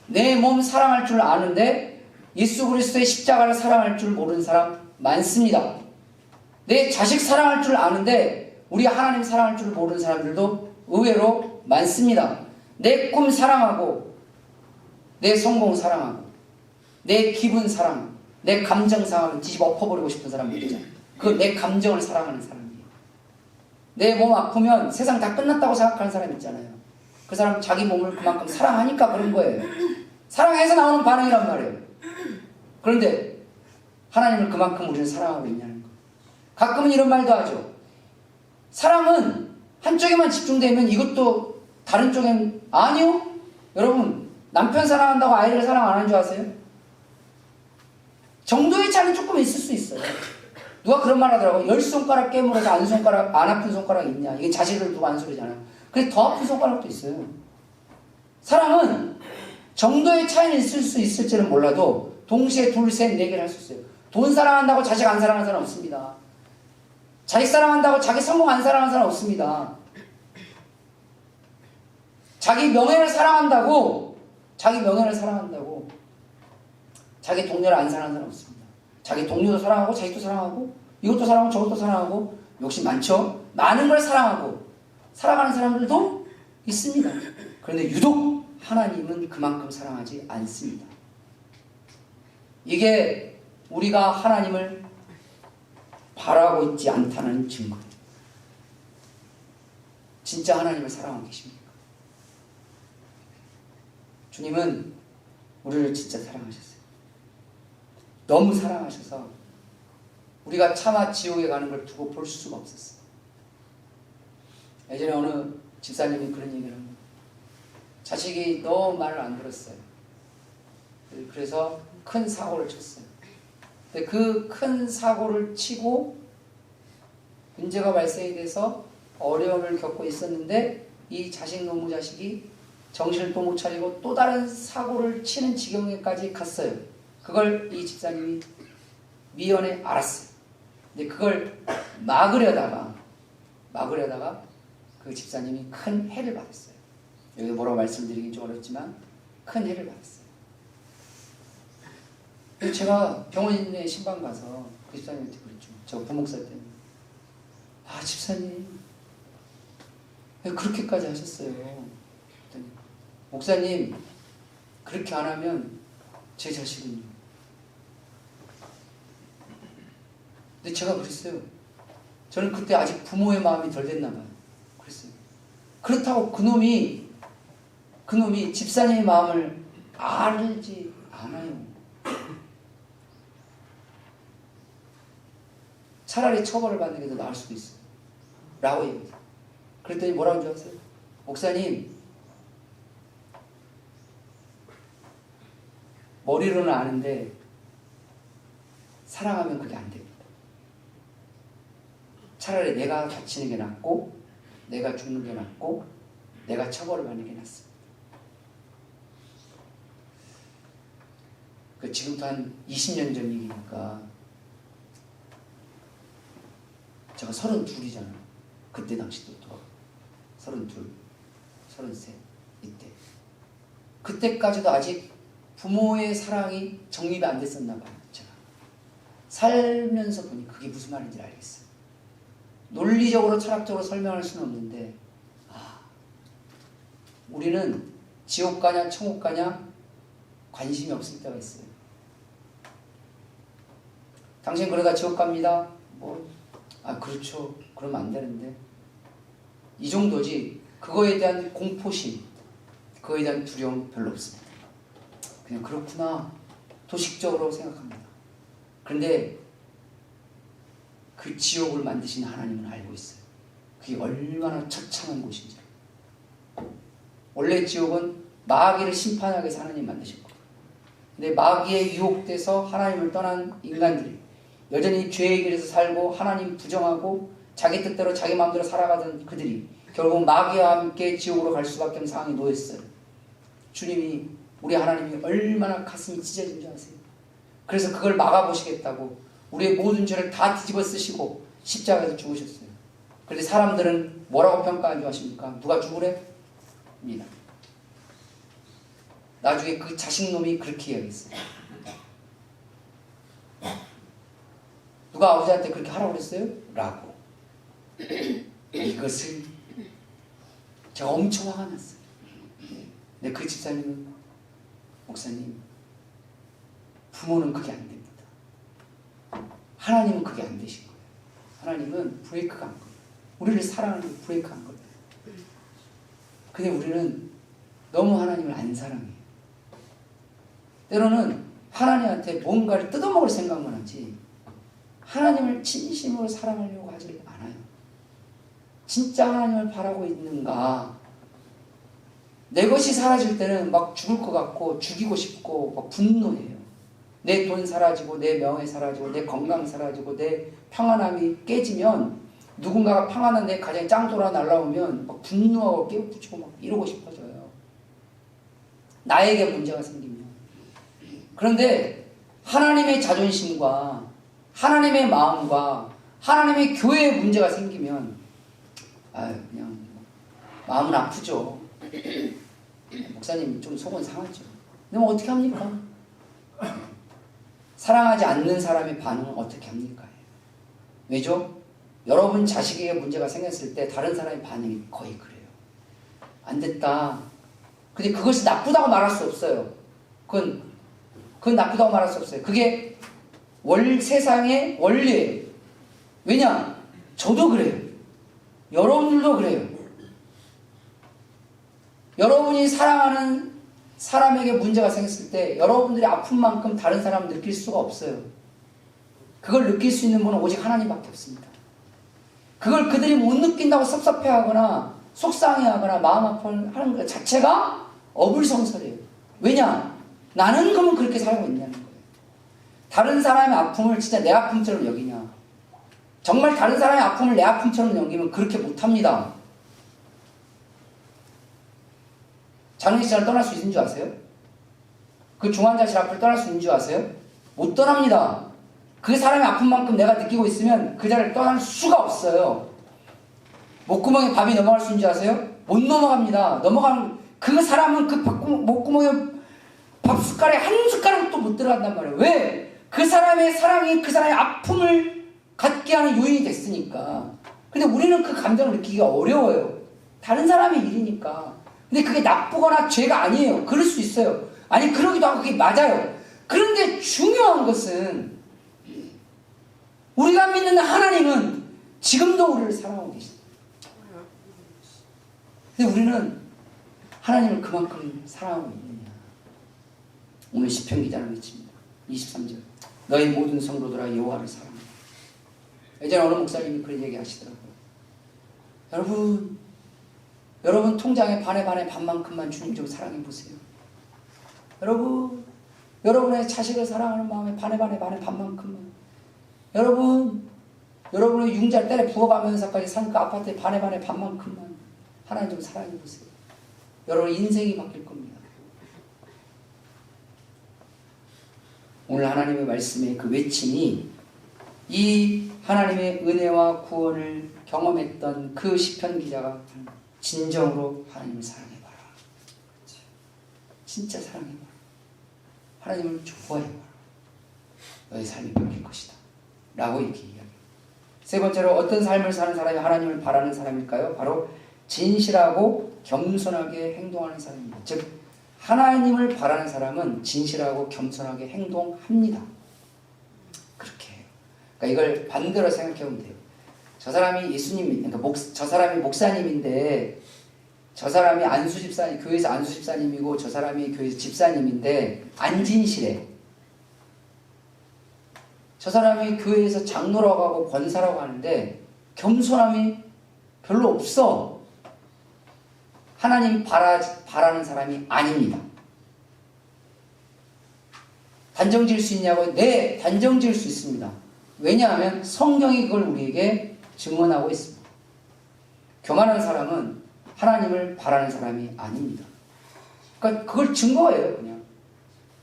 내 몸 사랑할 줄 아는데 예수 그리스도의 십자가를 사랑할 줄 모르는 사람 많습니다. 내 자식 사랑할 줄 아는데 우리 하나님 사랑할 줄 모르는 사람들도 의외로 많습니다. 내 꿈 사랑하고 내 성공 사랑하고 내 기분 사랑, 내 감정 사랑을 뒤집어 엎어버리고 싶은 사람들이죠. 그 내 감정을 사랑하는 사람이에요. 내 몸 아프면 세상 다 끝났다고 생각하는 사람 있잖아요. 그 사람 자기 몸을 그만큼 사랑하니까 그런 거예요. 사랑해서 나오는 반응이란 말이에요. 그런데 하나님을 그만큼 우리는 사랑하고 있냐는 거. 가끔은 이런 말도 하죠. 사랑은 한쪽에만 집중되면 이것도 다른 쪽엔 아니요. 여러분 남편 사랑한다고 아이를 사랑 안 하는 줄 아세요? 정도의 차이는 조금 있을 수 있어요. 누가 그런 말 하더라고요. 10손가락 깨물어서 안 아픈 손가락 있냐. 이게 자식을 두고 한 소리잖아요. 근데 더 아픈 손가락도 있어요. 사랑은 정도의 차이는 있을 수 있을지는 몰라도 동시에 둘, 셋, 네 개를 할 수 있어요. 돈 사랑한다고 자식 안 사랑하는 사람 없습니다. 자식 사랑한다고 자기 성공 안 사랑하는 사람 없습니다. 자기 명예를 사랑한다고 자기 동료를 안 사랑하는 사람 없습니다. 자기 동료도 사랑하고 자식도 사랑하고 이것도 사랑하고 저것도 사랑하고 욕심 많죠? 많은 걸 사랑하고 사랑하는 사람들도 있습니다. 그런데 유독 하나님은 그만큼 사랑하지 않습니다. 이게 우리가 하나님을 바라고 있지 않다는 증거. 진짜 하나님을 사랑하고 계십니까? 주님은 우리를 진짜 사랑하셨어요. 너무 사랑하셔서 우리가 차마 지옥에 가는 걸 두고 볼 수가 없었어요. 예전에 어느 집사님이 그런 얘기를 합니다. 자식이 너무 말을 안 들었어요. 그래서 큰 사고를 쳤어요. 근데 그 큰 사고를 치고 문제가 발생이 돼서 어려움을 겪고 있었는데 이 자식 노무 자식이 정신을 또 못 차리고 또 다른 사고를 치는 지경에까지 갔어요. 그걸 이 집사님이 미연에 알았어요. 근데 그걸 막으려다가 그 집사님이 큰 해를 받았어요. 여기 뭐라고 말씀드리긴 좀 어렵지만 큰 해를 받았어요. 그래서 제가 병원에 신방 가서 그 집사님한테 그랬죠. 저 부목사 때문에. 아, 집사님 왜 그렇게까지 하셨어요? 그랬더니, 목사님 그렇게 안 하면 제 자식은요. 근데 제가 그랬어요. 저는 그때 아직 부모의 마음이 덜 됐나 봐요. 그랬어요. 그렇다고 그놈이 집사님의 마음을 알지 않아요. 차라리 처벌을 받는 게 더 나을 수도 있어요. 라고 얘기해요. 그랬더니 뭐라고 줄 아세요? 목사님, 머리로는 아는데 사랑하면 그게 안 됩니다. 차라리 내가 다치는 게 낫고 내가 죽는 게 낫고 내가 처벌을 받는 게 낫습니다. 지금부터 한 20년 전 얘기니까 제가 32이잖아요. 그때 당시도 또 32, 33 이때. 그때까지도 아직 부모의 사랑이 정립이 안 됐었나 봐요. 제가 살면서 보니 그게 무슨 말인지 알겠어요. 논리적으로 철학적으로 설명할 수는 없는데 우리는 지옥 가냐 천국 가냐 관심이 없을 때가 있어요. 당신 그러다 지옥 갑니다. 그렇죠. 그러면 안 되는데. 이 정도지 그거에 대한 공포심, 그거에 대한 두려움 별로 없습니다. 그냥 그렇구나 도식적으로 생각합니다. 그런데 그 지옥을 만드신 하나님은 알고 있어요. 그게 얼마나 처참한 곳인지. 원래 지옥은 마귀를 심판하기 위해서 하나님 만드셨고, 근데 마귀에 유혹돼서 하나님을 떠난 인간들이 여전히 죄의 길에서 살고 하나님 부정하고 자기 뜻대로 자기 마음대로 살아가던 그들이 결국 마귀와 함께 지옥으로 갈 수밖에 없는 상황에 놓였어요. 주님이, 우리 하나님이 얼마나 가슴이 찢어진 줄 아세요? 그래서 그걸 막아보시겠다고 우리의 모든 죄를 다 뒤집어 쓰시고 십자가에서 죽으셨어요. 그런데 사람들은 뭐라고 평가한 줄 아십니까? 누가 죽으래? 입니다. 나중에 그 자식놈이 그렇게 이야기했어요. 누가 아버지한테 그렇게 하라고 그랬어요? 라고. 이것을 제가 엄청 화가 났어요. 근데 그 집사님은, 목사님, 부모는 그게 안 됩니다. 하나님은 그게 안 되신 거예요. 하나님은 브레이크가 한 거예요. 우리를 사랑하는 브레이크 한 거예요. 근데 우리는 너무 하나님을 안 사랑해요. 때로는 하나님한테 뭔가를 뜯어먹을 생각만 하지 하나님을 진심으로 사랑하려고 하지 않아요. 진짜 하나님을 바라고 있는가? 내 것이 사라질 때는 막 죽을 것 같고 죽이고 싶고 막 분노해요. 내 돈 사라지고 내 명예 사라지고 내 건강 사라지고 내 평안함이 깨지면, 누군가가 평안한 내 가정에 짱돌아 날라오면 막 분노하고 깨우치고 막 이러고 싶어져요. 나에게 문제가 생기면. 그런데 하나님의 자존심과 하나님의 마음과 하나님의 교회에 문제가 생기면 그냥 마음은 아프죠. 목사님 좀 속은 상하죠. 근데 뭐 어떻게 합니까? 사랑하지 않는 사람의 반응은 어떻게 합니까? 왜죠? 여러분 자식에게 문제가 생겼을 때 다른 사람의 반응이 거의 그래요. 안 됐다. 근데 그것이 나쁘다고 말할 수 없어요. 그건 나쁘다고 말할 수 없어요. 그게 세상의 원리예요. 왜냐? 저도 그래요. 여러분들도 그래요. 여러분이 사랑하는 사람에게 문제가 생겼을 때 여러분들이 아픈 만큼 다른 사람은 느낄 수가 없어요. 그걸 느낄 수 있는 분은 오직 하나님밖에 없습니다. 그걸 그들이 못 느낀다고 섭섭해하거나 속상해하거나 마음 아파하는 것 자체가 어불성설이에요. 왜냐? 나는 그러면 그렇게 살고 있냐는 거예요. 다른 사람의 아픔을 진짜 내 아픔처럼 여기냐? 정말 다른 사람의 아픔을 내 아픔처럼 여기면 그렇게 못합니다. 장례식장을 떠날 수 있는 줄 아세요? 그 중환자실 앞을 떠날 수 있는 줄 아세요? 못 떠납니다. 그 사람의 아픔만큼 내가 느끼고 있으면 그 자리를 떠날 수가 없어요. 목구멍에 밥이 넘어갈 수 있는 줄 아세요? 못 넘어갑니다. 그 사람은 그 목구멍에 밥 숟갈에 한 숟가락도 못 들어간단 말이에요. 왜? 그 사람의 사랑이 그 사람의 아픔을 갖게 하는 요인이 됐으니까. 근데 우리는 그 감정을 느끼기가 어려워요. 다른 사람의 일이니까. 근데 그게 나쁘거나 죄가 아니에요. 그럴 수 있어요. 아니 그러기도 하고 그게 맞아요. 그런데 중요한 것은 우리가 믿는 하나님은 지금도 우리를 사랑하고 계십니다. 근데 우리는 하나님을 그만큼 사랑하고 있느냐. 오늘 시편 기자는 외칩니다. 23절. 너희 모든 성도들아 여호와를 사랑하라. 예전에 어느 목사님이 그런 얘기 하시더라고요. 여러분 통장에 반에 반만큼만 주님 좀 사랑해 보세요. 여러분의 자식을 사랑하는 마음에 반에 반만큼만. 여러분의 융자를 때려 부어가면서까지 산 그 아파트에 반에 반만큼만 하나님 좀 사랑해 보세요. 여러분 인생이 바뀔 겁니다. 오늘 하나님의 말씀의 그 외침이 이 하나님의 은혜와 구원을 경험했던 그 시편 기자가 진정으로 하나님을 사랑해봐라. 진짜 사랑해봐라. 하나님을 좋아해봐라. 너의 삶이 바뀔 것이다. 라고 이렇게 이야기해요. 세 번째로 어떤 삶을 사는 사람이 하나님을 바라는 사람일까요? 바로 진실하고 겸손하게 행동하는 사람입니다. 즉 하나님을 바라는 사람은 진실하고 겸손하게 행동합니다. 그렇게 해요. 그러니까 이걸 반대로 생각해 보면 돼요. 저 사람이 예수님, 그러니까 저 사람이 목사님인데, 저 사람이 안수집사님, 교회에서 안수집사님이고, 저 사람이 교회에서 집사님인데, 안 진실해. 저 사람이 교회에서 장로라고 하고 권사라고 하는데, 겸손함이 별로 없어. 하나님 바라는 사람이 아닙니다. 단정 지을 수 있냐고? 네, 단정 지을 수 있습니다. 왜냐하면 성경이 그걸 우리에게 증언하고 있습니다. 교만한 사람은 하나님을 바라는 사람이 아닙니다. 그러니까 그걸 증거예요, 그냥.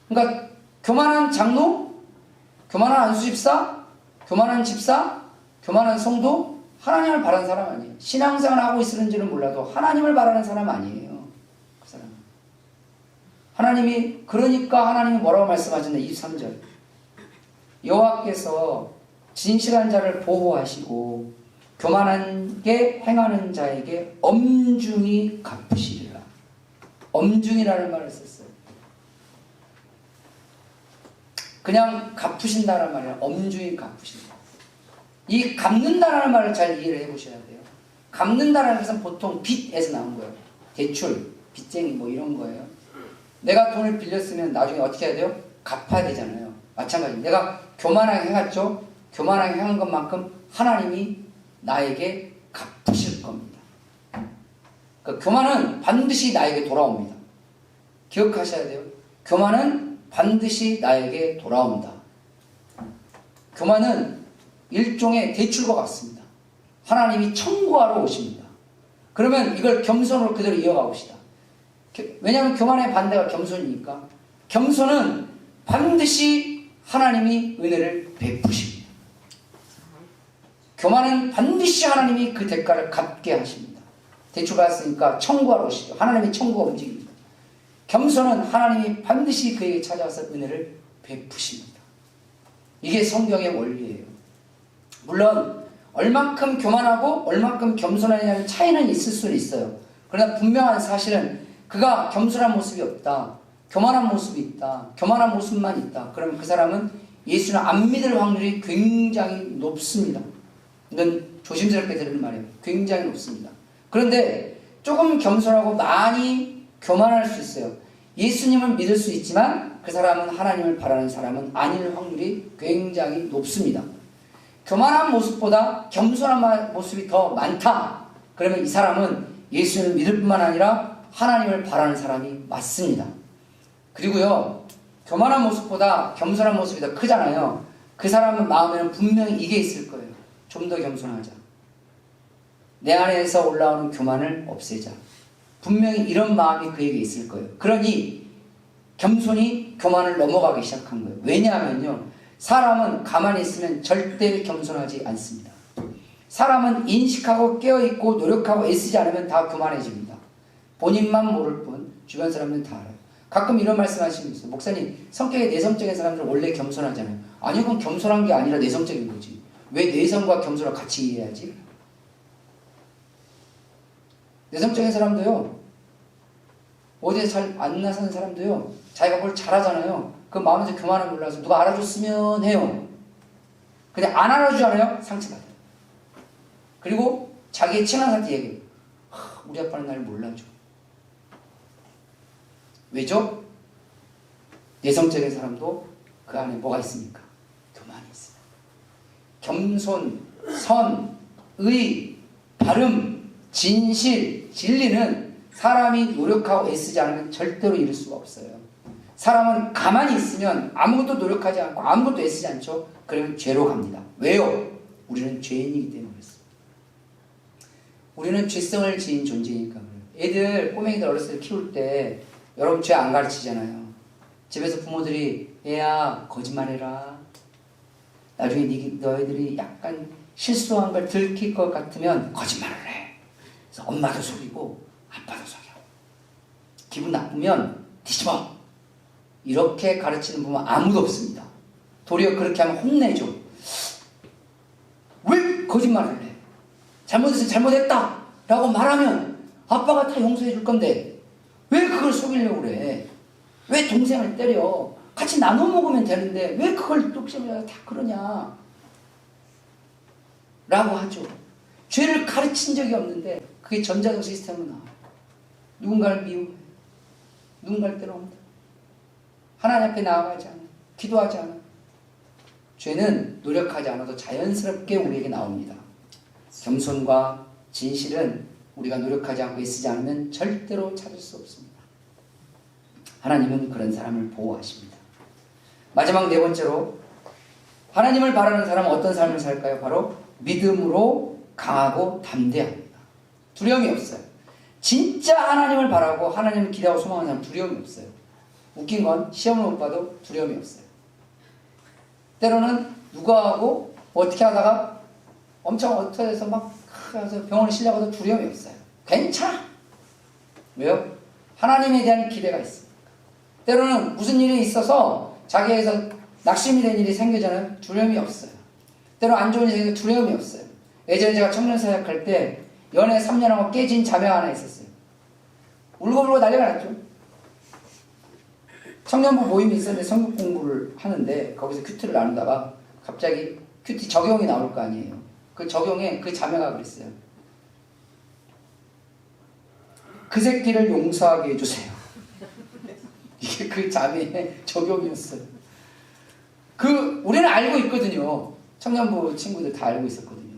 그러니까 교만한 장로, 교만한 안수집사, 교만한 집사, 교만한 성도, 하나님을 바라는 사람 아니에요. 신앙생활 하고 있을는지는 몰라도 하나님을 바라는 사람 아니에요. 그 사람은. 하나님이, 그러니까 하나님이 뭐라고 말씀하셨나? 23절. 여호와께서 진실한 자를 보호하시고 교만하게 행하는 자에게 엄중히 갚으시리라. 엄중이라는 말을 썼어요. 그냥 갚으신다는 말이 아니라 엄중히 갚으신다. 이 갚는다라는 말을 잘 이해를 해보셔야 돼요. 갚는다라는 것은 보통 빚에서 나온 거예요. 대출, 빚쟁이 뭐 이런 거예요. 내가 돈을 빌렸으면 나중에 어떻게 해야 돼요? 갚아야 되잖아요. 마찬가지로 내가 교만하게 해갔죠. 교만하게 행한 것만큼 하나님이 나에게 갚으실 겁니다. 그러니까 교만은 반드시 나에게 돌아옵니다. 기억하셔야 돼요. 교만은 반드시 나에게 돌아옵니다. 교만은 일종의 대출과 같습니다. 하나님이 청구하러 오십니다. 그러면 이걸 겸손으로 그대로 이어가 봅시다. 왜냐하면 교만의 반대가 겸손이니까. 겸손은 반드시 하나님이 은혜를 베푸십니다. 교만은 반드시 하나님이 그 대가를 갚게 하십니다. 대출 받았으니까 청구하러 오시죠. 하나님의 청구가 움직입니다. 겸손은 하나님이 반드시 그에게 찾아와서 은혜를 베푸십니다. 이게 성경의 원리예요. 물론 얼만큼 교만하고 얼만큼 겸손하냐는 차이는 있을 수는 있어요. 그러나 분명한 사실은 그가 겸손한 모습이 없다, 교만한 모습이 있다, 교만한 모습만 있다, 그러면 그 사람은 예수를 안 믿을 확률이 굉장히 높습니다. 이건 조심스럽게 들은 말이에요. 굉장히 높습니다. 그런데 조금 겸손하고 많이 교만할 수 있어요. 예수님을 믿을 수 있지만 그 사람은 하나님을 바라는 사람은 아닐 확률이 굉장히 높습니다. 교만한 모습보다 겸손한 모습이 더 많다. 그러면 이 사람은 예수님을 믿을 뿐만 아니라 하나님을 바라는 사람이 맞습니다. 그리고요, 교만한 모습보다 겸손한 모습이 더 크잖아요. 그 사람은 마음에는 분명히 이게 있을 거예요. 좀 더 겸손하자. 내 안에서 올라오는 교만을 없애자. 분명히 이런 마음이 그에게 있을 거예요. 그러니 겸손이 교만을 넘어가기 시작한 거예요. 왜냐하면요, 사람은 가만히 있으면 절대 겸손하지 않습니다. 사람은 인식하고 깨어있고 노력하고 애쓰지 않으면 다 교만해집니다. 본인만 모를 뿐 주변 사람들은 다 알아요. 가끔 이런 말씀 하시는 분 있어요. 목사님, 성격이 내성적인 사람들은 원래 겸손하잖아요. 아니, 그건 겸손한 게 아니라 내성적인 거지. 왜 내성과 겸손을 같이 이해해야지? 내성적인 사람도요, 어디에 잘 안 나서는 사람도요, 자기가 뭘 잘하잖아요. 그 마음에서 교만을 몰라서 누가 알아줬으면 해요. 근데 안 알아주잖아요? 상처받아요. 그리고 자기의 친한 사람한테 얘기해요. 우리 아빠는 날 몰라줘. 왜죠? 내성적인 사람도 그 안에 뭐가 있습니까? 교만이 있어요. 겸손, 선, 의, 바름, 진실, 진리는 사람이 노력하고 애쓰지 않으면 절대로 이룰 수가 없어요. 사람은 가만히 있으면 아무것도 노력하지 않고 아무것도 애쓰지 않죠. 그러면 죄로 갑니다. 왜요? 우리는 죄인이기 때문에 그렇습니다. 우리는 죄성을 지닌 존재니까 그래요. 애들, 꼬맹이들 어렸을 때 키울 때 여러분 죄 안 가르치잖아요. 집에서 부모들이 얘야 거짓말해라. 나중에 너희들이 약간 실수한 걸 들킬 것 같으면 거짓말을 해. 그래서 엄마도 속이고 아빠도 속여. 기분 나쁘면 뒤집어. 이렇게 가르치는 부모 아무도 없습니다. 도리어 그렇게 하면 혼내죠. 왜 거짓말을 해? 잘못했으면 잘못했다 라고 말하면 아빠가 다 용서해 줄 건데 왜 그걸 속이려고 그래? 왜 동생을 때려? 같이 나눠 먹으면 되는데 왜 그걸 욕심을 다 그러냐? 라고 하죠. 죄를 가르친 적이 없는데 그게 전자적 시스템으로 나와요. 누군가를 미우고 누군가를 때려옵니다. 하나님 앞에 나아가지 않아. 기도하지 않아. 죄는 노력하지 않아도 자연스럽게 우리에게 나옵니다. 겸손과 진실은 우리가 노력하지 않고 애쓰지 않으면 절대로 찾을 수 없습니다. 하나님은 그런 사람을 보호하십니다. 마지막 네 번째로 하나님을 바라는 사람은 어떤 삶을 살까요? 바로 믿음으로 강하고 담대합니다. 두려움이 없어요. 진짜 하나님을 바라고 하나님을 기대하고 소망하는 사람은 두려움이 없어요. 웃긴 건 시험을 못 봐도 두려움이 없어요. 때로는 누구하고 어떻게 하다가 엄청 어떻게 해서 막 병원에 실려가도 두려움이 없어요. 괜찮아. 왜요? 하나님에 대한 기대가 있습니다. 때로는 무슨 일이 있어서 자기에서 낙심이 된 일이 생기잖아요. 두려움이 없어요. 때로 안 좋은 일이 생겨도 두려움이 없어요. 예전에 제가 청년 사역할 때 연애 3년하고 깨진 자매가 하나 있었어요. 울고불고 난리가 났죠. 청년부 모임이 있었는데 성경 공부를 하는데 거기서 큐티를 나누다가 갑자기 큐티 적용이 나올 거 아니에요. 그 적용에 그 자매가 그랬어요. 그 새끼를 용서하게 해주세요. 이게 그 자매의 적용이었어요. 우리는 알고 있거든요. 청년부 친구들 다 알고 있었거든요.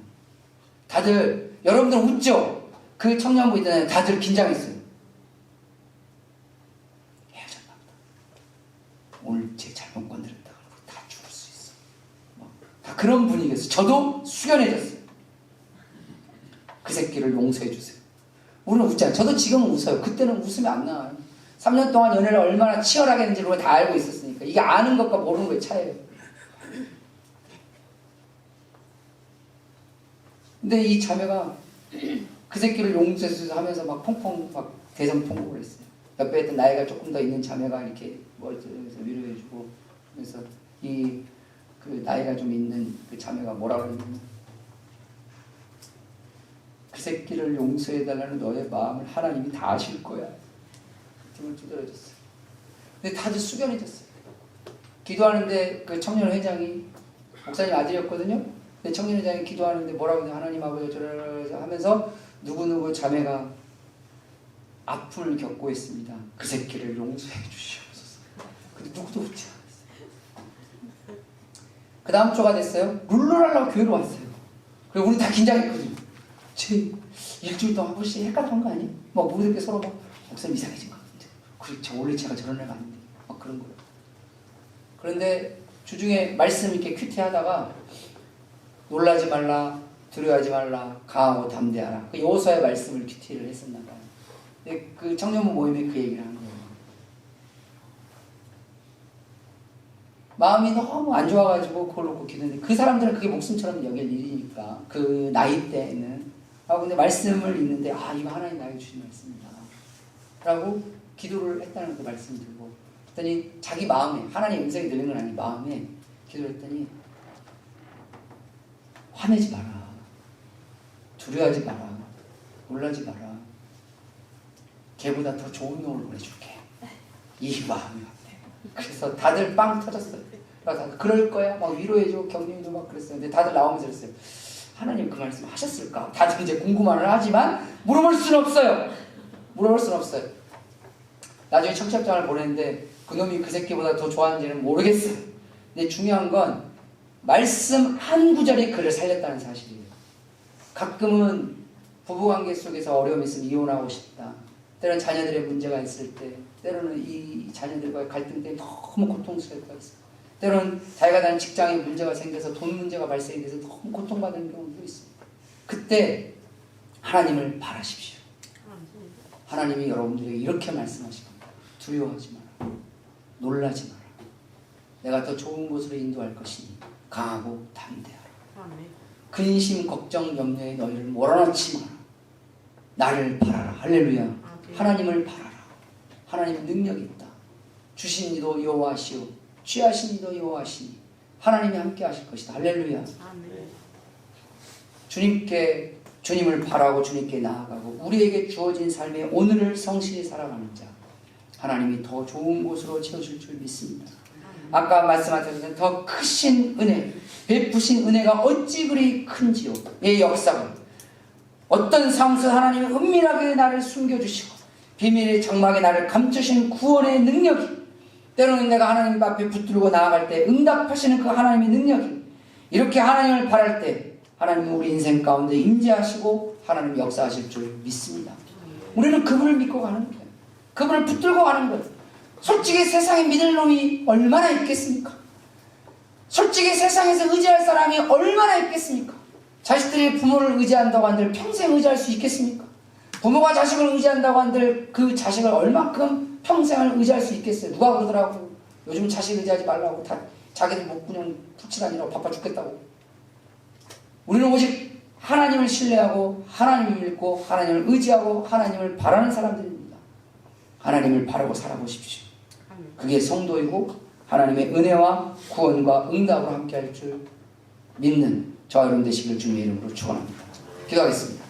다들, 여러분들 웃죠? 그 청년부 있잖아요. 다들 긴장했어요. 헤어졌나 보다. 오늘 제 잘못 건드렸다 그러고 다 죽을 수 있어. 다 그런 분위기였어요. 저도 숙연해졌어요. 그 새끼를 용서해주세요. 우리는 웃잖아요. 저도 지금은 웃어요. 그때는 웃으면 안 나와요. 3년 동안 연애를 얼마나 치열하게 했는지 우리가 다 알고 있었으니까. 이게 아는 것과 모르는 것의 차이예요. 근데 이 자매가 그 새끼를 용서해서 하면서 막 펑펑 막 대성통곡을 했어요. 옆에 있던 나이가 조금 더 있는 자매가 이렇게 머리에서 위로해주고, 그래서 그 나이가 좀 있는 그 자매가 뭐라고 그러냐면, 그 새끼를 용서해달라는 너의 마음을 하나님이 다 아실 거야. 등을 두드려줬어요. 근데 다들 숙연해졌어요. 기도하는데 그 청년 회장이 목사님 아들이었거든요. 근데 청년 회장이 기도하는데 뭐라고 하냐, 하나님 아버지 저러저러 하면서 누구누구 자매가 아픔을 겪고 있습니다. 그 새끼를 용서해 주시옵소서. 근데 누구도 웃지 않았어요. 그 다음 주가 됐어요. 룰루랄라 교회로 왔어요. 그리고 우리 다 긴장했거든요. 제 일주일 동안 한 번씩 헷갈렸던 거 아니에요? 막 모두들 서로 막 목사님 이상해진 것 같은데. 그래, 저 원래 제가 저런 애가 아닌데. 막 그런 거예요. 그런데 주중에 말씀 이렇게 큐티하다가 놀라지 말라, 두려워하지 말라, 강하고 담대하라. 그 여호수아의 말씀을 큐티를 했었나 봐요. 근데 그 청년부 모임에 그 얘기를 한 거예요. 마음이 너무 안 좋아가지고 그걸 놓고 기도했는데 그 사람들은 그게 목숨처럼 여길 일이니까 그 나이 때에는 근데 말씀을 읽는데 이거 하나님 나에게 주신 말씀이다 라고 기도를 했다는 그 말씀이 들고, 그랬더니 자기 마음에, 하나님 음성이 들린 건 아니고 마음에 기도를 했더니 화내지 마라, 두려워하지 마라, 놀라지 마라, 걔보다 더 좋은 놈을 보내줄게, 이 마음이 왔대. 그래서 다들 빵 터졌어요. 그래서 그럴 거야 막 위로해주고 격려해주고 막 그랬어요. 근데 다들 나오면서 그랬어요. 하나님 그 말씀 하셨을까? 다들 이제 궁금만을 하지만 물어볼 수는 없어요. 물어볼 수는 없어요. 나중에 청첩장을 보냈는데 그놈이 그 새끼보다 더 좋아하는지는 모르겠어요. 근데 중요한 건 말씀 한 구절이 그를 살렸다는 사실이에요. 가끔은 부부관계 속에서 어려움이 있으면 이혼하고 싶다. 때로는 자녀들의 문제가 있을 때, 때로는 이 자녀들과의 갈등 때문에 너무 고통스러울 때가 있어요. 때로는 자기가 다니는 직장에 문제가 생겨서 돈 문제가 발생이 돼서 너무 고통받는 경우도 있습니다. 그때 하나님을 바라십시오. 하나님이 여러분들에게 이렇게 말씀하십니다. 두려워하지 마라. 놀라지 마라. 내가 더 좋은 곳으로 인도할 것이니 강하고 담대하라. 근심, 걱정, 염려에 너희를 몰아넣지 마라. 나를 바라라. 할렐루야. 하나님을 바라라. 하나님의 능력이 있다. 주신 이도 여호와시오 취하신 이도 여호와시니 하나님이 함께 하실 것이다. 할렐루야. 주님을 바라고 주님께 나아가고 우리에게 주어진 삶의 오늘을 성실히 살아가는 자, 하나님이 더 좋은 곳으로 채우실 줄 믿습니다. 아까 말씀하셨던 더 크신 은혜, 베푸신 은혜가 어찌 그리 큰지요. 이 역사가 어떤 상황에서 하나님이 은밀하게 나를 숨겨주시고 비밀의 장막에 나를 감추신 구원의 능력이, 때로는 내가 하나님 앞에 붙들고 나아갈 때 응답하시는 그 하나님의 능력이, 이렇게 하나님을 바랄 때 하나님은 우리 인생 가운데 임재하시고 하나님 역사하실 줄 믿습니다. 우리는 그분을 믿고 가는 거예요. 그분을 붙들고 가는 거예요. 솔직히 세상에 믿을 놈이 얼마나 있겠습니까? 솔직히 세상에서 의지할 사람이 얼마나 있겠습니까? 자식들이 부모를 의지한다고 한들 평생 의지할 수 있겠습니까? 부모가 자식을 의지한다고 한들 그 자식을 얼만큼 평생을 의지할 수 있겠어요? 누가 그러더라고. 요즘 자식 의지하지 말라고. 다 자기들 목 그냥 푹치 다니라고 바빠 죽겠다고. 우리는 오직 하나님을 신뢰하고 하나님을 믿고 하나님을 의지하고 하나님을 바라는 사람들입니다. 하나님을 바라고 살아보십시오. 그게 성도이고 하나님의 은혜와 구원과 응답으로 함께할 줄 믿는 저와 여러분 되시길 주님의 이름으로 축원합니다. 기도하겠습니다.